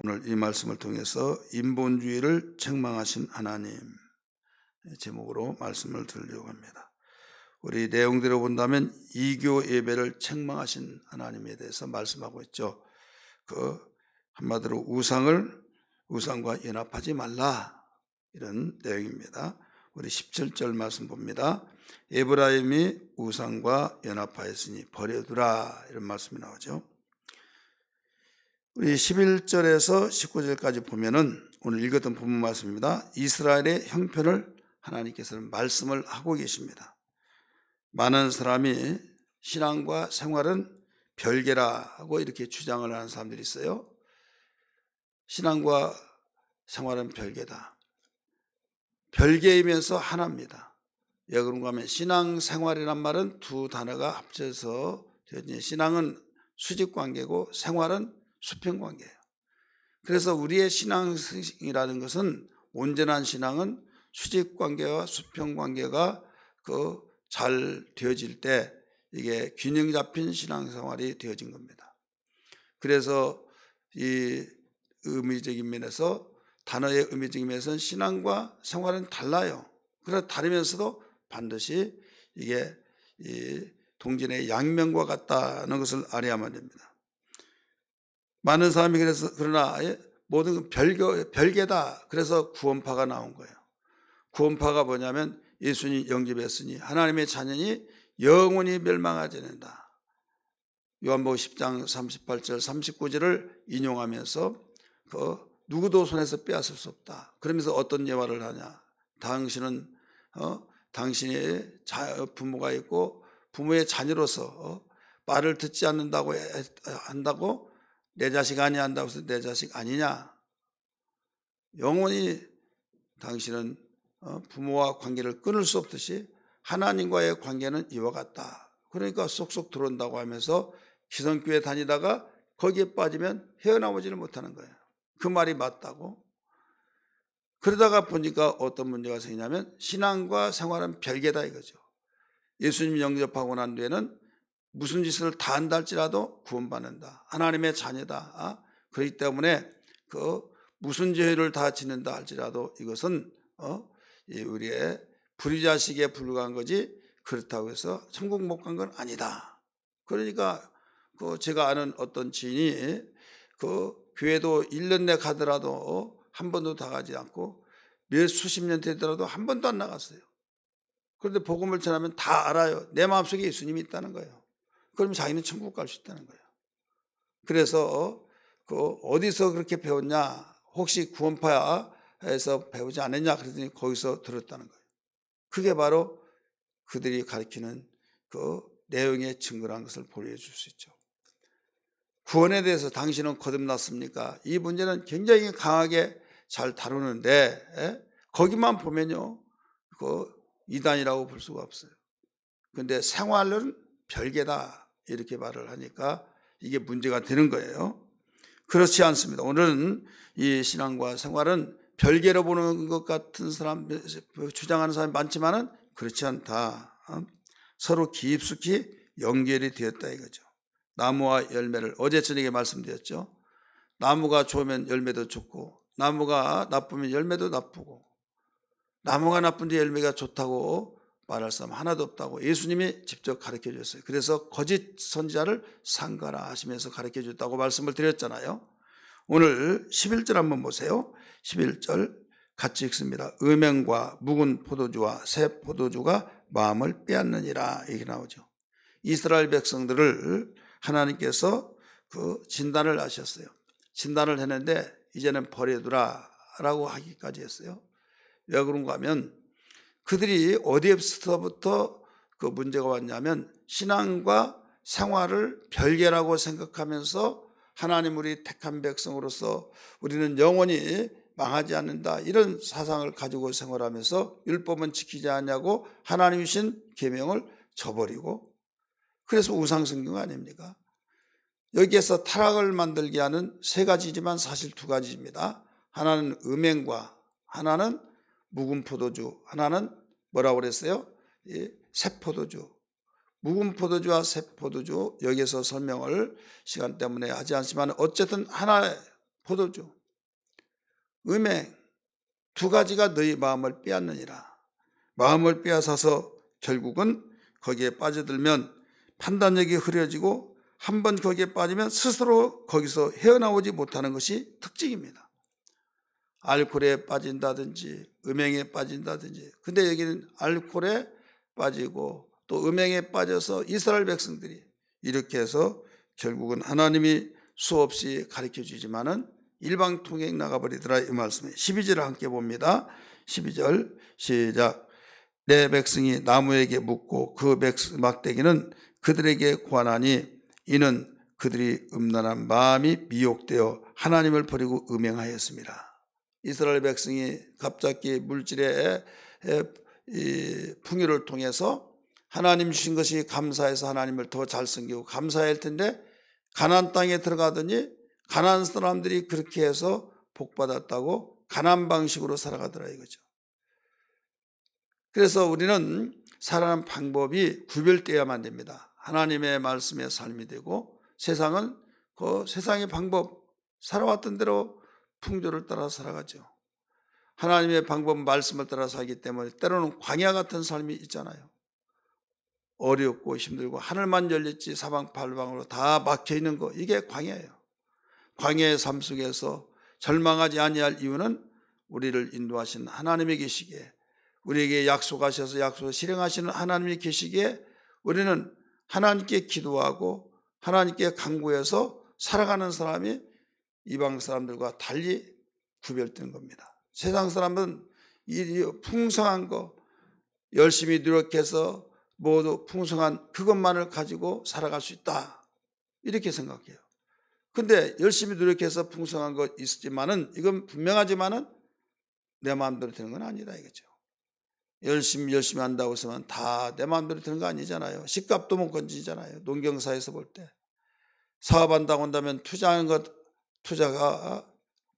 오늘 이 말씀을 통해서 인본주의를 책망하신 하나님 제목으로 말씀을 드리려고 합니다. 우리 내용대로 본다면 이교 예배를 책망하신 하나님에 대해서 말씀하고 있죠. 한마디로 우상과 연합하지 말라, 이런 내용입니다. 우리 17절 말씀 봅니다. 에브라임이 우상과 연합하였으니 버려두라, 이런 말씀이 나오죠. 우리 11절에서 19절까지 보면은 오늘 읽었던 본문 말씀입니다. 이스라엘의 형편을 하나님께서는 말씀을 하고 계십니다. 많은 사람이 신앙과 생활은 별개라고 이렇게 주장을 하는 사람들이 있어요. 신앙과 생활은 별개다. 별개이면서 하나입니다. 왜 그런가 하면 신앙생활이란 말은 두 단어가 합쳐서 되어진, 신앙은 수직관계고 생활은 수평관계예요. 그래서 우리의 신앙이라는 것은, 온전한 신앙은 수직관계와 수평관계가 잘 되어질 때 이게 균형 잡힌 신앙생활이 되어진 겁니다. 그래서 이 의미적인 면에서, 단어의 의미적인 면에서는 신앙과 생활은 달라요. 그러나 다르면서도 반드시 이게 이 동전의 양면과 같다는 것을 알아야만 됩니다. 많은 사람이 그러나 모든 별개다. 그래서 구원파가 나온 거예요. 구원파가 뭐냐면 예수님 영접했으니 하나님의 자녀니 영원히 멸망하지 않는다. 요한복음 10장 38절 39절을 인용하면서 누구도 손에서 빼앗을 수 없다. 그러면서 어떤 예화를 하냐. 당신은 당신의 부모가 있고 부모의 자녀로서 말을 듣지 않는다고 한다고 내 자식 아니야 한다고 해서 내 자식 아니냐. 영원히 당신은 부모와 관계를 끊을 수 없듯이 하나님과의 관계는 이와 같다. 그러니까 쏙쏙 들어온다고 하면서 기성교회 다니다가 거기에 빠지면 헤어나오지를 못하는 거예요. 그 말이 맞다고. 그러다가 보니까 어떤 문제가 생기냐면 신앙과 생활은 별개다 이거죠. 예수님 영접하고 난 뒤에는 무슨 짓을 다 한다 할지라도 구원받는다. 하나님의 자녀다. 그렇기 때문에 무슨 죄를 다 짓는다 할지라도 이것은 우리의 불의자식에 불과한 거지, 그렇다고 해서 천국 못 간 건 아니다. 그러니까 제가 아는 어떤 지인이 교회도 1년 내 가더라도 한 번도 다 가지 않고 몇 수십 년 되더라도 한 번도 안 나갔어요. 그런데 복음을 전하면 다 알아요. 내 마음속에 예수님이 있다는 거예요. 그럼 자기는 천국 갈 수 있다는 거예요. 그래서 어디서 그렇게 배웠냐, 혹시 구원파에서 배우지 않았냐 그랬더니 거기서 들었다는 거예요. 그게 바로 그들이 가르치는 내용의 증거라는 것을 보여줄 수 있죠. 구원에 대해서 당신은 거듭났습니까? 이 문제는 굉장히 강하게 잘 다루는데 거기만 보면요 이단이라고 볼 수가 없어요. 그런데 생활은 별개다 이렇게 말을 하니까 이게 문제가 되는 거예요. 그렇지 않습니다. 오늘은 이 신앙과 생활은 별개로 보는 것 같은 사람, 주장하는 사람이 많지만은 그렇지 않다. 서로 깊숙이 연결이 되었다 이거죠. 나무와 열매를 어제 저녁에 말씀드렸죠. 나무가 좋으면 열매도 좋고, 나무가 나쁘면 열매도 나쁘고, 나무가 나쁜데 열매가 좋다고 말할 사람 하나도 없다고 예수님이 직접 가르쳐 주셨어요. 그래서 거짓 선지자를 삼가라 하시면서 가르쳐 줬다고 말씀을 드렸잖아요. 오늘 11절 한번 보세요. 11절 같이 읽습니다. 음행과 묵은 포도주와 새 포도주가 마음을 빼앗느니라, 이게 나오죠. 이스라엘 백성들을 하나님께서 진단을 하셨어요. 진단을 했는데 이제는 버려두라 라고 하기까지 했어요. 왜 그런가 하면 그들이 어디에서부터 문제가 왔냐면 신앙과 생활을 별개라고 생각하면서 하나님 우리 택한 백성으로서 우리는 영원히 망하지 않는다, 이런 사상을 가지고 생활하면서 율법은 지키지 않냐고 하나님 주신 계명을 저버리고, 그래서 우상숭경 아닙니까? 여기에서 타락을 만들게 하는 세 가지지만 사실 두 가지입니다. 하나는 음행과, 하나는 묵은 포도주, 하나는 뭐라고 그랬어요? 새 포도주. 묵은 포도주와 새 포도주, 여기에서 설명을 시간 때문에 하지 않지만 어쨌든 하나의 포도주, 음행 두 가지가 너희 마음을 빼앗느니라. 마음을 빼앗아서 결국은 거기에 빠져들면 판단력이 흐려지고 한번 거기에 빠지면 스스로 거기서 헤어나오지 못하는 것이 특징입니다. 알코올에 빠진다든지 음행에 빠진다든지. 근데 여기는 알코올에 빠지고 또 음행에 빠져서 이스라엘 백성들이 이렇게 해서 결국은 하나님이 수없이 가르쳐 주지만은 일방통행 나가버리더라 이 말씀에 12절을 함께 봅니다. 12절 시작. 내 백성이 나무에게 묻고 그 막대기는 그들에게 관하니 이는 그들이 음란한 마음이 미혹되어 하나님을 버리고 음행하였습니다. 이스라엘 백성이 갑자기 물질의 풍요를 통해서 하나님 주신 것이 감사해서 하나님을 더 잘 섬기고 감사해야 할 텐데 가나안 땅에 들어가더니 가나안 사람들이 그렇게 해서 복받았다고 가나안 방식으로 살아가더라 이거죠. 그래서 우리는 살아가는 방법이 구별되어야만 됩니다. 하나님의 말씀의 삶이 되고 세상은 그 세상의 방법 살아왔던 대로 풍조를 따라 살아가죠. 하나님의 방법은 말씀을 따라 살기 때문에 때로는 광야 같은 삶이 있잖아요. 어렵고 힘들고 하늘만 열렸지 사방팔방으로 다 막혀있는 거 이게 광야예요. 광야의 삶 속에서 절망하지 아니할 이유는 우리를 인도하신 하나님이 계시기에 우리에게 약속하셔서 약속을 실행하시는 하나님이 계시기에 우리는 하나님께 기도하고 하나님께 간구해서 살아가는 사람이 이방 사람들과 달리 구별되는 겁니다. 세상 사람은 이 풍성한 거 열심히 노력해서 모두 풍성한 그것만을 가지고 살아갈 수 있다 이렇게 생각해요. 근데 열심히 노력해서 풍성한 것 있지만은 이건 분명하지만은 내 마음대로 되는 건 아니다 이거죠. 열심히 한다고 해서만 다 내 마음대로 되는 거 아니잖아요. 집값도 못 건지잖아요. 농경사에서 볼 때 사업한다고 한다면 투자하는 것 투자가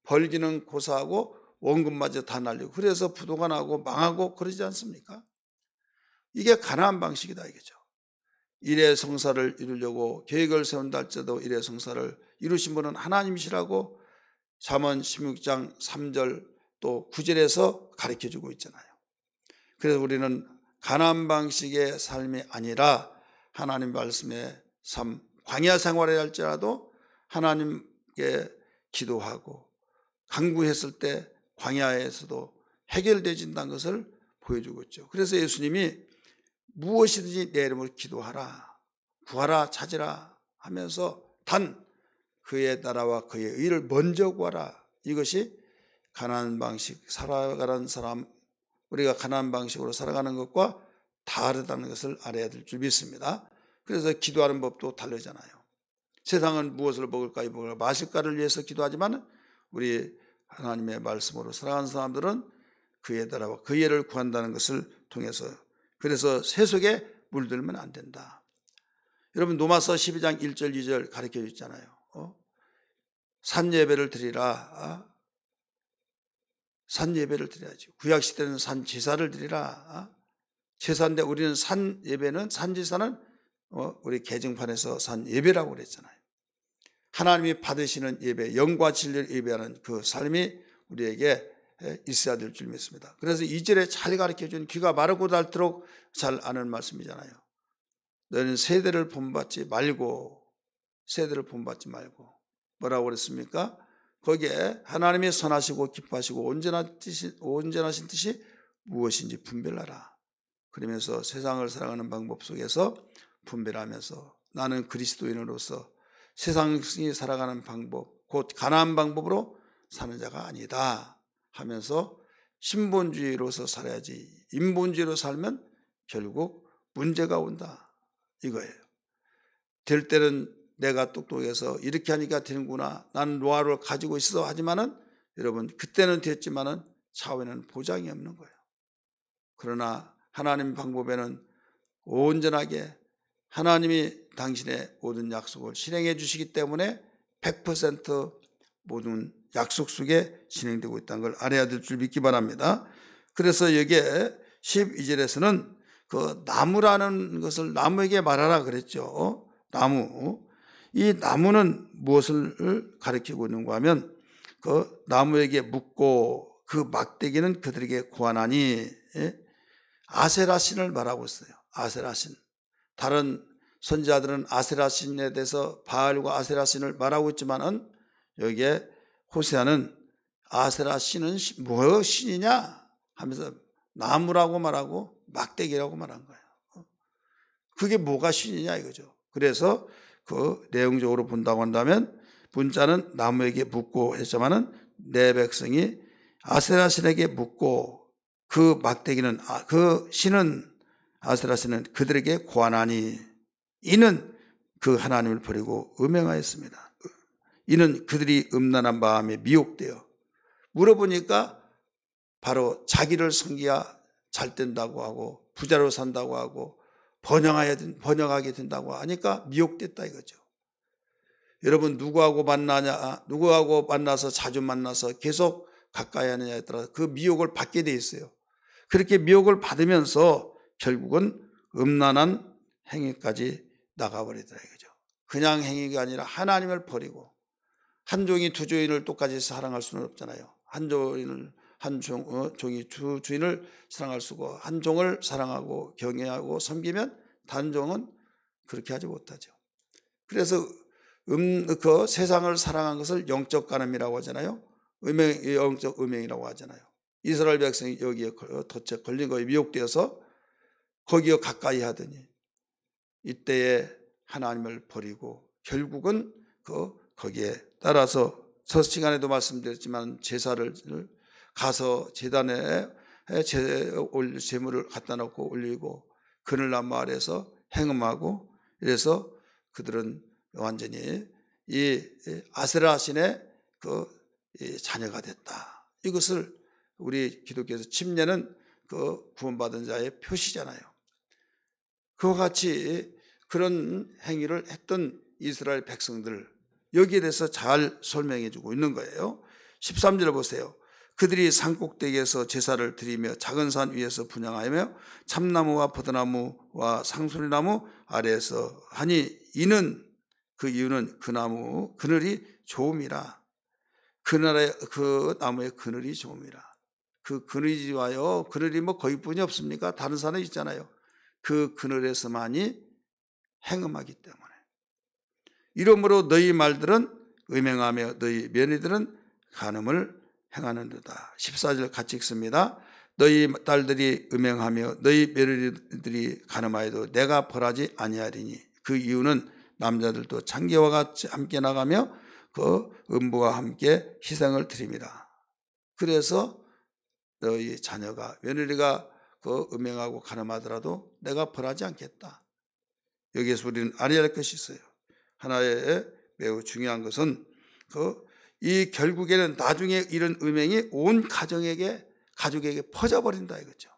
벌기는 고사하고 원금마저 다 날리고 그래서 부도가 나고 망하고 그러지 않습니까? 이게 가나안 방식이다 이거죠. 일의 성사를 이루려고 계획을 세운다 할지라도 일의 성사를 이루신 분은 하나님이시라고 잠언 16장 3절 또 9절에서 가르쳐주고 있잖아요. 그래서 우리는 가나안 방식의 삶이 아니라 하나님 말씀의 삶, 광야 생활을 할지라도 하나님께 기도하고 간구했을 때 광야에서도 해결되진다는 것을 보여주고 있죠. 그래서 예수님이 무엇이든지 내 이름으로 기도하라, 구하라, 찾으라 하면서 단 그의 나라와 그의 의를 먼저 구하라. 이것이 가나안 방식 살아가는 사람, 우리가 가나안 방식으로 살아가는 것과 다르다는 것을 알아야 될 줄 믿습니다. 그래서 기도하는 법도 다르잖아요. 세상은 무엇을 먹을까 입을까 마실까를 위해서 기도하지만 우리 하나님의 말씀으로 살아가는 사람들은 그의 나라와 그의 의를 구한다는 것을 통해서 그래서 세속에 물들면 안 된다. 여러분 로마서 12장 1절 2절 가르쳐 주잖아요. 산 예배를 드리라. 산 예배를 드려야지. 구약 시대는 산 제사를 드리라. 제사인데 우리는 산 예배는 산 제사는 우리 개정판에서 산 예배라고 그랬잖아요. 하나님이 받으시는 예배, 영과 진리를 예배하는 그 삶이 우리에게 있어야 될 줄 믿습니다. 그래서 2절에 잘 가르쳐준 귀가 마르고 닳도록 잘 아는 말씀이잖아요. 너는 세대를 본받지 말고 뭐라고 그랬습니까? 거기에 하나님이 선하시고 기뻐하시고 온전하신 뜻이 무엇인지 분별하라. 그러면서 세상을 살아가는 방법 속에서 분별하면서 나는 그리스도인으로서 세상이 살아가는 방법, 곧 가나안 방법으로 사는 자가 아니다 하면서 신본주의로서 살아야지 인본주의로 살면 결국 문제가 온다 이거예요. 될 때는 내가 똑똑해서 이렇게 하니까 되는구나, 나는 노하우를 가지고 있어 하지만은 여러분 그때는 됐지만은 차후에는 보장이 없는 거예요. 그러나 하나님 방법에는 온전하게 하나님이 당신의 모든 약속을 실행해 주시기 때문에 100% 모든 약속 속에 진행되고 있다는 걸 알아야 될 줄 믿기 바랍니다. 그래서 여기에 12절에서는 그 나무라는 것을 나무에게 말하라 그랬죠. 나무. 이 나무는 무엇을 가리키고 있는가 하면 그 나무에게 묻고 그 막대기는 그들에게 고하나니, 아세라 신을 말하고 있어요. 아세라 신. 다른 선지자들은 아세라 신에 대해서 바알과 아세라 신을 말하고 있지만은 여기에 호세아는 아세라 신은 뭐 신이냐 하면서 나무라고 말하고 막대기라고 말한 거예요. 그게 뭐가 신이냐 이거죠. 그래서 그 내용적으로 본다고 한다면 문자는 나무에게 묻고 했지만은 내 백성이 아세라 신에게 묻고 그 막대기는 그 신은 아세라 신은 그들에게 고하나니 이는 그 하나님을 버리고 음행하였습니다. 이는 그들이 음란한 마음에 미혹되어 물어보니까 바로 자기를 섬기야 잘 된다고 하고 부자로 산다고 하고 번영하게 된다고 하니까 미혹됐다 이거죠. 여러분 누구하고 만나서 자주 만나서 계속 가까이 하느냐에 따라 그 미혹을 받게 돼 있어요. 그렇게 미혹을 받으면서 결국은 음란한 행위까지 나가버리더라 이거죠. 그냥 행위가 아니라 하나님을 버리고 한 종이 두 주인을 똑같이 사랑할 수는 없잖아요. 한 종이 두 주인을 사랑할 수고 한 종을 사랑하고 경외하고 섬기면 다른 종은 그렇게 하지 못하죠. 그래서 그 세상을 사랑한 것을 영적 간음이라고 하잖아요. 영적 음행이라고 하잖아요. 이스라엘 백성이 여기에 덫에 걸린 거에 미혹되어서 거기에 가까이 하더니 이때에 하나님을 버리고 결국은 거기에 따라서 첫 시간에도 말씀드렸지만 제사를 가서 제단에 제물을 갖다 놓고 올리고 그늘나무 아래서 행음하고 이래서 그들은 완전히 이 아세라 신의 자녀가 됐다. 이것을 우리 기독교에서 침례는 그 구원받은 자의 표시잖아요. 그와 같이 그런 행위를 했던 이스라엘 백성들 여기에 대해서 잘 설명해 주고 있는 거예요. 13절을 보세요. 그들이 산꼭대기에서 제사를 드리며 작은 산 위에서 분향하며 참나무와 포도나무와 상수리나무 아래에서 하니 그 이유는 그 나무 그늘이 좋음이라. 그 나무의 그늘이 좋음이라. 그 그늘이 좋아요. 그늘이 뭐 거기뿐이 없습니까? 다른 산에 있잖아요. 그 그늘에서만이 행음하기 때문에. 이러므로 너희 말들은 음행하며 너희 며느리들은 간음을 행하는도다. 14절 같이 읽습니다. 너희 딸들이 음행하며 너희 며느리들이 간음하여도 내가 벌하지 아니하리니 그 이유는 남자들도 장기와 같이 함께 나가며 그 음부와 함께 희생을 드립니다. 그래서 너희 자녀가 며느리가 그 음행하고 간음하더라도 내가 벌하지 않겠다. 여기에서 우리는 알아야 할 것이 있어요. 하나의 매우 중요한 것은 이 결국에는 나중에 이런 음행이 온 가족에게 퍼져버린다 이거죠.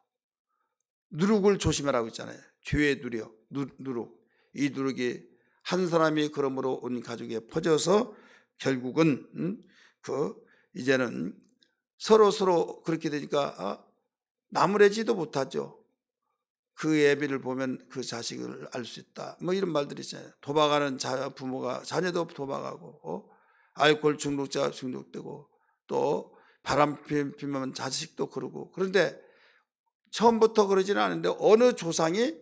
누룩을 조심하라고 했잖아요. 죄의 누룩. 이 누룩이 한 사람이 그러므로 온 가족에 퍼져서 결국은 이제는 서로 그렇게 되니까 나무래지도 못하죠. 그 애비를 보면 그 자식을 알 수 있다. 뭐 이런 말들이 있잖아요. 도박하는 부모가 자녀도 도박하고, 알코올 중독자가 중독되고, 또 바람 피면 자식도 그러고. 그런데 처음부터 그러지는 않은데 어느 조상이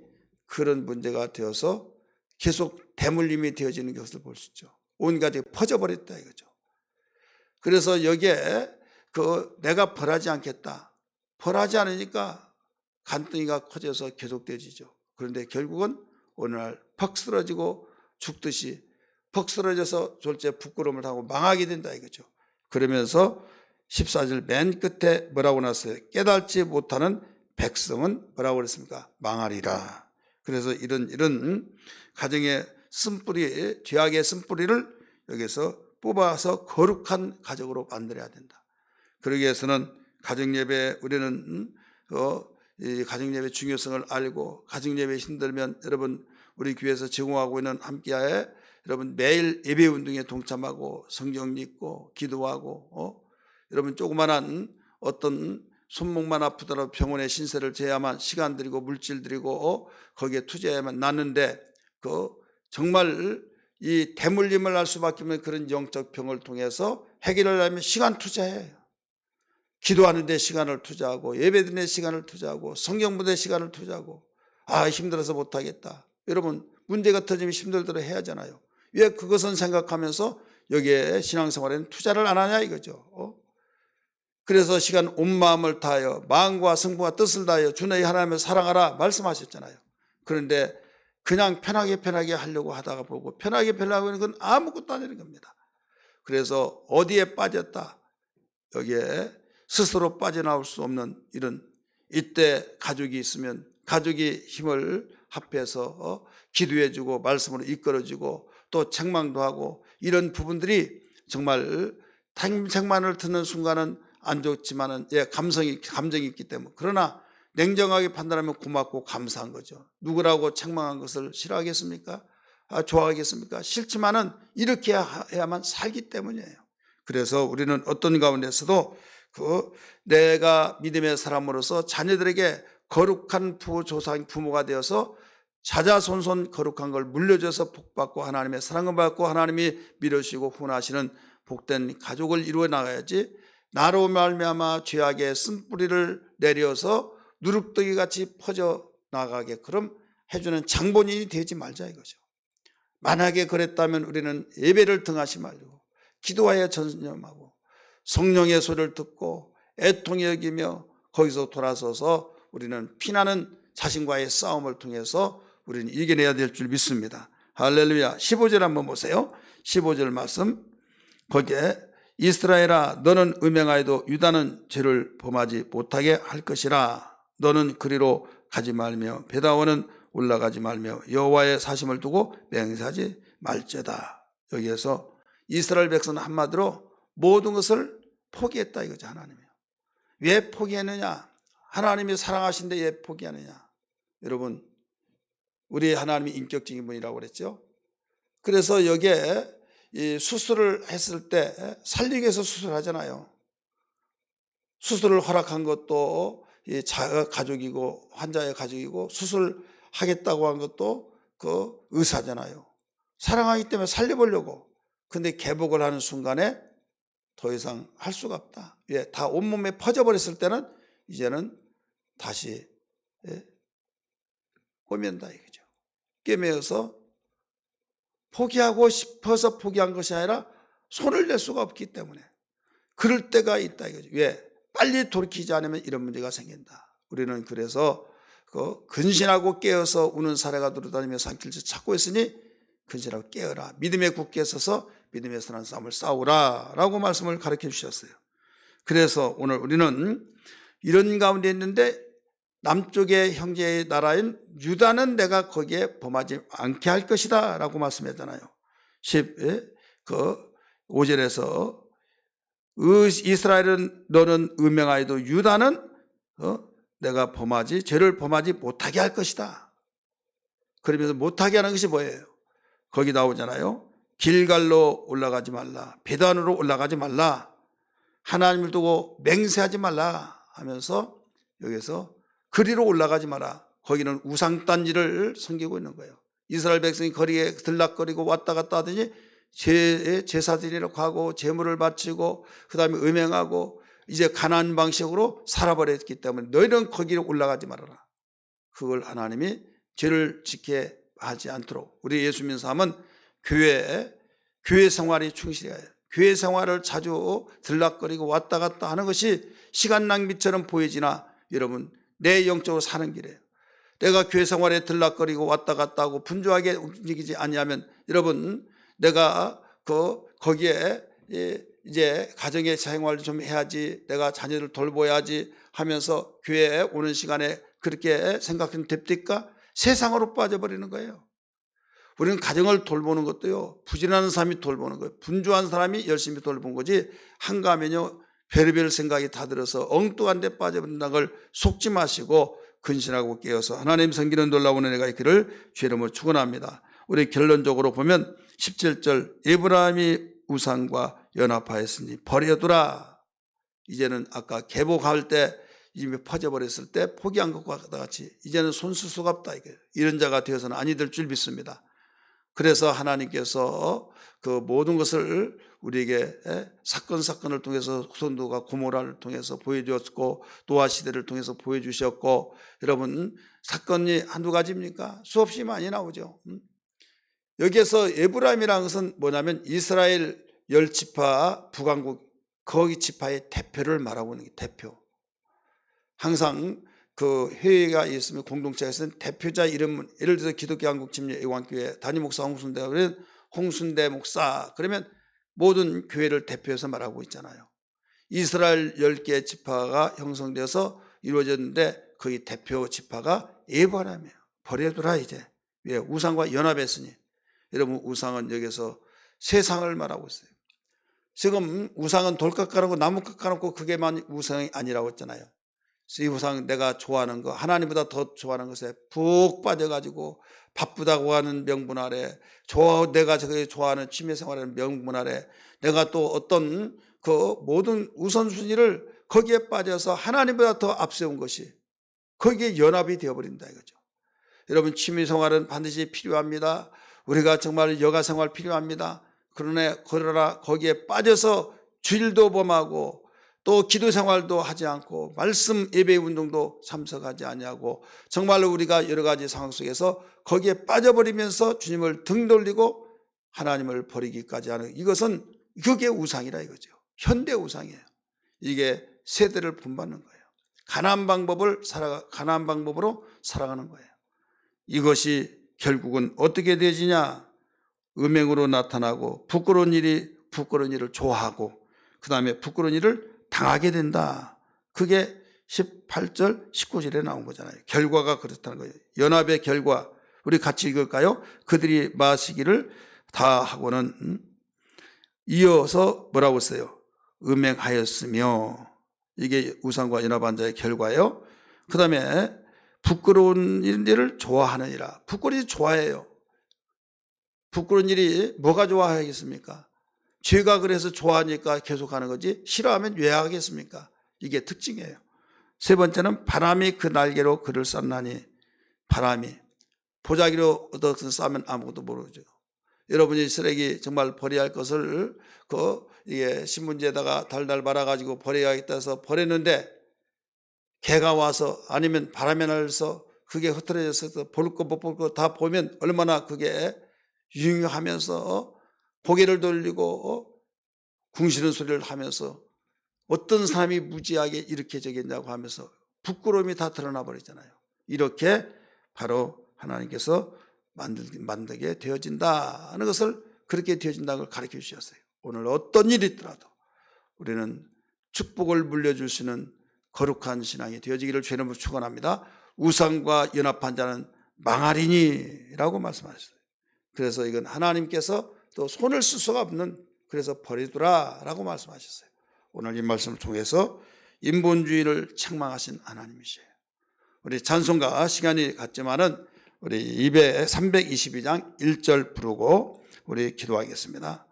그런 문제가 되어서 계속 대물림이 되어지는 것을 볼 수 있죠. 온 가족이 퍼져버렸다 이거죠. 그래서 여기에 내가 벌하지 않겠다. 벌하지 않으니까 간등이가 커져서 계속되어지죠. 그런데 결국은 어느 날 퍽 쓰러지고 죽듯이 퍽 쓰러져서 졸제 부끄러움을 하고 망하게 된다 이거죠. 그러면서 14절 맨 끝에 뭐라고 나왔어요? 깨달지 못하는 백성은 뭐라고 그랬습니까? 망하리라. 그래서 이런 가정의 쓴뿌리, 죄악의 쓴뿌리를 여기서 뽑아서 거룩한 가족으로 만들어야 된다. 그러기 위해서는 가정예배 우리는 이 가정예배 중요성을 알고 가정예배 힘들면 여러분 우리 교회에서 제공하고 있는 함께하에 여러분 매일 예배운동에 동참하고 성경 읽고 기도하고 여러분 조그만한 어떤 손목만 아프더라도 병원에 신세를 져야만 시간 들이고 물질 들이고 거기에 투자해야만 낫는데 정말 이 대물림을 할 수밖에 없는 그런 영적 병을 통해서 해결하려면 시간 투자해요. 기도하는 데 시간을 투자하고 예배드리는 데 시간을 투자하고 성경 분야에 시간을 투자하고 힘들어서 못하겠다. 여러분 문제가 터지면 힘들더라 해야 하잖아요. 왜 그것은 생각하면서 여기에 신앙생활에는 투자를 안 하냐 이거죠. 그래서 시간 온 마음을 다하여 마음과 성품과 뜻을 다하여 주 너희 하나님을 사랑하라 말씀하셨잖아요. 그런데 그냥 편하게 하려고 하다가 보고 편하게 하는 건 아무것도 아니는 겁니다. 그래서 어디에 빠졌다 여기에 스스로 빠져나올 수 없는 이런 이때 가족이 있으면 가족이 힘을 합해서 기도해주고 말씀으로 이끌어주고 또 책망도 하고 이런 부분들이 정말 책망을 듣는 순간은 안 좋지만은 감정이 있기 때문에 그러나 냉정하게 판단하면 고맙고 감사한 거죠. 누구라고 책망한 것을 싫어하겠습니까? 좋아하겠습니까? 싫지만은 이렇게 해야만 살기 때문이에요. 그래서 우리는 어떤 가운데서도 내가 믿음의 사람으로서 자녀들에게 거룩한 부모가 되어서 자자손손 거룩한 걸 물려줘서 복받고 하나님의 사랑을 받고 하나님이 밀어주시고 후원하시는 복된 가족을 이루어 나가야지 나로 말미암아 죄악의 쓴뿌리를 내려서 누룩더기 같이 퍼져 나가게 그럼 해주는 장본인이 되지 말자 이거죠. 만약에 그랬다면 우리는 예배를 등하시 말고 기도하여 전념하고 성령의 소리를 듣고 애통히 여기며 거기서 돌아서서 우리는 피나는 자신과의 싸움을 통해서 우리는 이겨내야 될 줄 믿습니다. 할렐루야. 15절 한번 보세요. 15절 말씀 거기에 이스라엘아 너는 음행하여도 유다는 죄를 범하지 못하게 할 것이라. 너는 그리로 가지 말며 베다원은 올라가지 말며 여호와의 사심을 두고 맹세하지 말지어다. 여기에서 이스라엘 백성은 한마디로 모든 것을 포기했다 이거죠. 하나님이요. 왜 포기했느냐? 하나님이 사랑하신데 왜 포기하느냐? 여러분 우리 하나님이 인격적인 분이라고 그랬죠. 그래서 여기에 이 수술을 했을 때 살리기 위해서 수술하잖아요. 수술을 허락한 것도 가족이고 환자의 가족이고 수술하겠다고 한 것도 그 의사잖아요. 사랑하기 때문에 살려보려고. 근데 개복을 하는 순간에 더 이상 할 수가 없다. 다 온몸에 퍼져버렸을 때는 이제는 다시 꿰맨다 이거죠. 꿰매어서 포기하고 싶어서 포기한 것이 아니라 손을 낼 수가 없기 때문에 그럴 때가 있다 이거죠. 왜? 빨리 돌이키지 않으면 이런 문제가 생긴다. 우리는 그래서 근신하고 깨어서 우는 사례가 돌아다니며 산길을 찾고 있으니 근신하고 깨어라. 믿음에 굳게 서서 믿음에 선한 싸움을 싸우라 라고 말씀을 가르쳐 주셨어요. 그래서 오늘 우리는 이런 가운데 있는데 남쪽의 형제의 나라인 유다는 내가 거기에 범하지 않게 할 것이다 라고 말씀했잖아요. 5절에서 이스라엘은 너는 음행하여도 유다는 내가 죄를 범하지 못하게 할 것이다. 그러면서 못하게 하는 것이 뭐예요? 거기 나오잖아요. 길갈로 올라가지 말라. 베단으로 올라가지 말라. 하나님을 두고 맹세하지 말라 하면서 여기서 그리로 올라가지 마라. 거기는 우상단지를 섬기고 있는 거예요. 이스라엘 백성이 거리에 들락거리고 왔다 갔다 하더니 제사드리려고 하고 제물을 바치고 그 다음에 음행하고 이제 가나안 방식으로 살아버렸기 때문에 너희는 거기로 올라가지 말아라. 그걸 하나님이 죄를 지게 하지 않도록 우리 예수 믿는 사람은 교회 생활이 충실해야 해요. 교회 생활을 자주 들락거리고 왔다 갔다 하는 것이 시간 낭비처럼 보이지나 여러분 내 영적으로 사는 길이에요. 내가 교회 생활에 들락거리고 왔다 갔다 하고 분주하게 움직이지 않냐면 여러분 내가 거기에 이제 가정의 생활을 좀 해야지 내가 자녀를 돌봐야지 하면서 교회에 오는 시간에 그렇게 생각하면 됩니까? 세상으로 빠져버리는 거예요. 우리는 가정을 돌보는 것도요 부진하는 사람이 돌보는 거예요. 분주한 사람이 열심히 돌보는 거지 한가하면요 별의별 생각이 다 들어서 엉뚱한 데 빠져버린다는 걸 속지 마시고 근신하고 깨어서 하나님 섬기는 놀라운 은혜가 있기를 주의 이름으로 축원합니다. 우리 결론적으로 보면 17절 에브라임이 우상과 연합하였으니 버려두라. 이제는 아까 개복할 때 이미 퍼져버렸을 때 포기한 것과 같이 이제는 손쓸 수가 없다. 이런 자가 되어서는 아니 될 줄 믿습니다. 그래서 하나님께서 그 모든 것을 우리에게 사건을 통해서 소돔과 고모라를 통해서 보여주었고 노아 시대를 통해서 보여주셨고, 여러분 사건이 한두 가지입니까? 수없이 많이 나오죠. 여기에서 에브라임이라는 것은 뭐냐면 이스라엘 10지파 북왕국 거기 지파의 대표를 말하고 있는 게 대표. 항상 그 회의가 있으면 공동체에서는 대표자 이름, 예를 들어서 기독교 한국침례애왕교회 담임 목사 홍순대, 그러면 홍순대 목사, 그러면 모든 교회를 대표해서 말하고 있잖아요. 이스라엘 10개 지파가 형성되어서 이루어졌는데 거기 대표 지파가 에브라임이에요. 버려두라 이제. 왜? 우상과 연합했으니. 여러분 우상은 여기서 세상을 말하고 있어요. 지금 우상은 돌 깎아놓고 나무 깎아놓고 그게만 우상이 아니라고 했잖아요. 이 우상 내가 좋아하는 거, 하나님보다 더 좋아하는 것에 푹 빠져가지고 바쁘다고 하는 명분 아래, 내가 저게 좋아하는 취미생활하는 명분 아래 내가 또 어떤 그 모든 우선순위를 거기에 빠져서 하나님보다 더 앞세운 것이 거기에 연합이 되어버린다 이거죠. 여러분 취미생활은 반드시 필요합니다. 우리가 정말 여가생활 필요합니다. 그러나 거기에 빠져서 주일도 범하고 또 기도생활도 하지 않고 말씀 예배 운동도 참석하지 아니하고 정말로 우리가 여러 가지 상황 속에서 거기에 빠져버리면서 주님을 등 돌리고 하나님을 버리기까지 하는, 이것은 그게 우상이라 이거죠. 현대 우상이에요. 이게 세대를 분받는 거예요. 가나안 방법으로 살아가는 거예요. 이것이 결국은 어떻게 되지냐? 음행으로 나타나고 부끄러운 일을 좋아하고 그 다음에 부끄러운 일을 당하게 된다. 그게 18절 19절에 나온 거잖아요. 결과가 그렇다는 거예요. 연합의 결과, 우리 같이 읽을까요? 그들이 마시기를 다 하고는 이어서 뭐라고 했어요? 음행하였으며, 이게 우상과 연합한 자의 결과예요. 그 다음에 부끄러운 일을 좋아하느니라. 부끄러운 일 좋아해요. 부끄러운 일이 뭐가 좋아하겠습니까? 죄가 그래서 좋아하니까 계속하는 거지 싫어하면 왜 하겠습니까? 이게 특징이에요. 세 번째는 바람이 그 날개로 그를 쌌나니, 바람이 보자기로 얻어서 싸면 아무것도 모르죠. 여러분이 쓰레기 정말 버려야 할 것을 이게 신문지에다가 달달 말아가지고 버려야겠다 해서 버렸는데 개가 와서 아니면 바람에 날서 그게 흩어져서 볼 거 못 볼 거 다 보면 얼마나 그게 유용하면서 고개를 돌리고 궁시는 소리를 하면서 어떤 사람이 무지하게 이렇게 저겠냐고 하면서 부끄러움이 다 드러나 버리잖아요. 이렇게 바로 하나님께서 만들게 되어진다는 것을, 그렇게 되어진다는 걸 가르쳐 주셨어요. 오늘 어떤 일이 있더라도 우리는 축복을 물려줄 수 있는 거룩한 신앙이 되어지기를 주의 이름으로 축원합니다. 우상과 연합한 자는 망하리니 라고 말씀하셨어요. 그래서 이건 하나님께서 또 손을 쓸 수가 없는, 그래서 버리두라 라고 말씀하셨어요. 오늘 이 말씀을 통해서 인본주의를 책망하신 하나님이시에요. 우리 찬송가 시간이 갔지만은 우리 입에 322장 1절 부르고 우리 기도하겠습니다.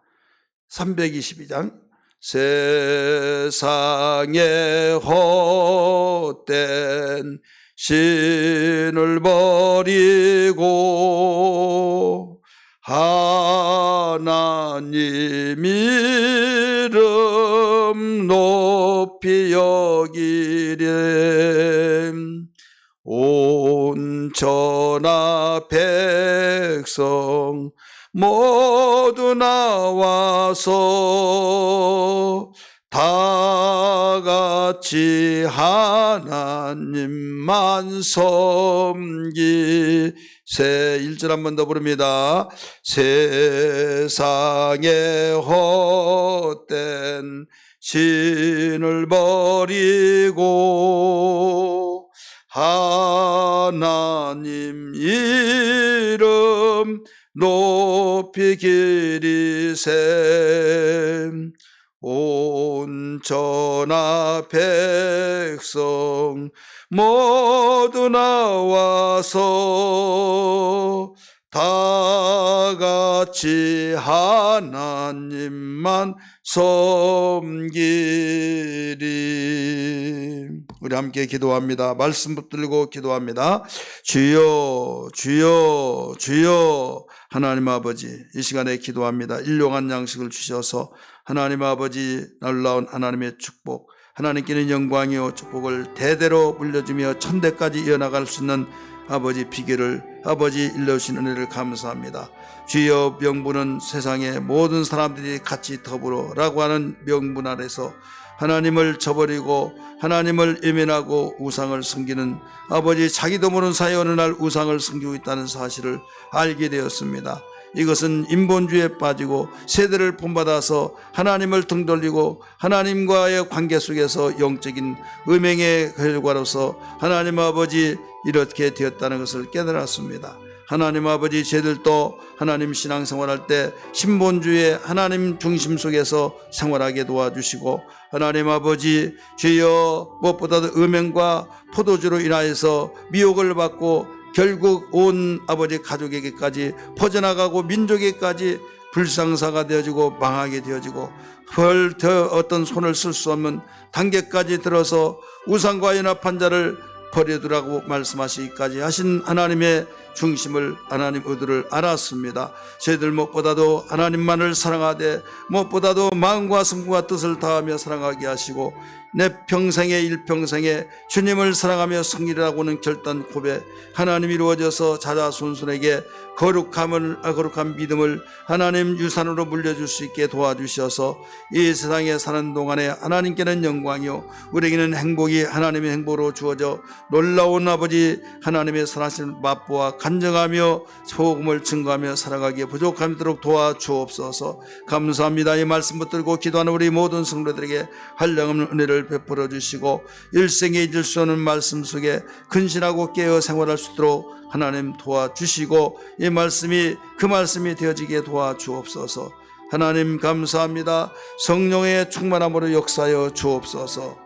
322장. 세상에 헛된 신을 버리고 하나님 이름 높이 여기래. 온 천하 백성 모두 나와서 다 같이 하나님만 섬기세. 1절 한 번 더 부릅니다. 세상에 헛된 신을 버리고 하나님 이름 높이 기리세. 온 천하 백성 모두 나와서 다 같이 하나님만 섬기리. 우리 우리 함께 기도합니다. 말씀 붙들고 기도합니다. 주여 주여 주여. 하나님 아버지, 이 시간에 기도합니다. 일용한 양식을 주셔서 하나님 아버지 놀라운 하나님의 축복, 하나님께는 영광이요 축복을 대대로 물려주며 천대까지 이어나갈 수 있는 아버지 비결을 아버지 일러주신 은혜를 감사합니다. 주여, 명분은 세상의 모든 사람들이 같이 더불어라고 하는 명분 아래서 하나님을 저버리고 하나님을 외면하고 우상을 섬기는 아버지, 자기도 모르는 사이에 어느 날 우상을 섬기고 있다는 사실을 알게 되었습니다. 이것은 인본주의에 빠지고 세대를 본받아서 하나님을 등돌리고 하나님과의 관계 속에서 영적인 음행의 결과로서 하나님 아버지 이렇게 되었다는 것을 깨달았습니다. 하나님 아버지, 저희들도 하나님 신앙생활할 때 신본주의의 하나님 중심 속에서 생활하게 도와주시고, 하나님 아버지 주여, 무엇보다도 음행과 포도주로 인하여서 미혹을 받고 결국 온 아버지 가족에게까지 퍼져나가고 민족에게까지 불상사가 되어지고 망하게 되어지고 더 어떤 손을 쓸 수 없는 단계까지 들어서 우상과 연합한 자를 버려두라고 말씀하시기까지 하신 하나님의 중심을, 하나님 의도를 알았습니다. 저희들 무엇보다도 하나님만을 사랑하되 무엇보다도 마음과 성품과 뜻을 다하며 사랑하게 하시고 내 평생의 일평생에 주님을 사랑하며 섬기라고는 결단 고백 하나님 이루어져서 자자손손에게 거룩한 믿음을 하나님 유산으로 물려줄 수 있게 도와주셔서 이 세상에 사는 동안에 하나님께는 영광이요 우리에게는 행복이 하나님의 행복으로 주어져 놀라운 아버지 하나님의 선하신 맛보아 간증하며 소금을 증거하며 살아가기에 부족함도록 도와주옵소서. 감사합니다. 이 말씀 붙들고 기도하는 우리 모든 성도들에게 한량없는 은혜를 베풀어 주시고 일생에 잊을 수 없는 말씀 속에 근신하고 깨어 생활할 수 있도록 하나님 도와주시고 이 말씀이 그 말씀이 되어지게 도와주옵소서. 하나님 감사합니다. 성령의 충만함으로 역사하여 주옵소서.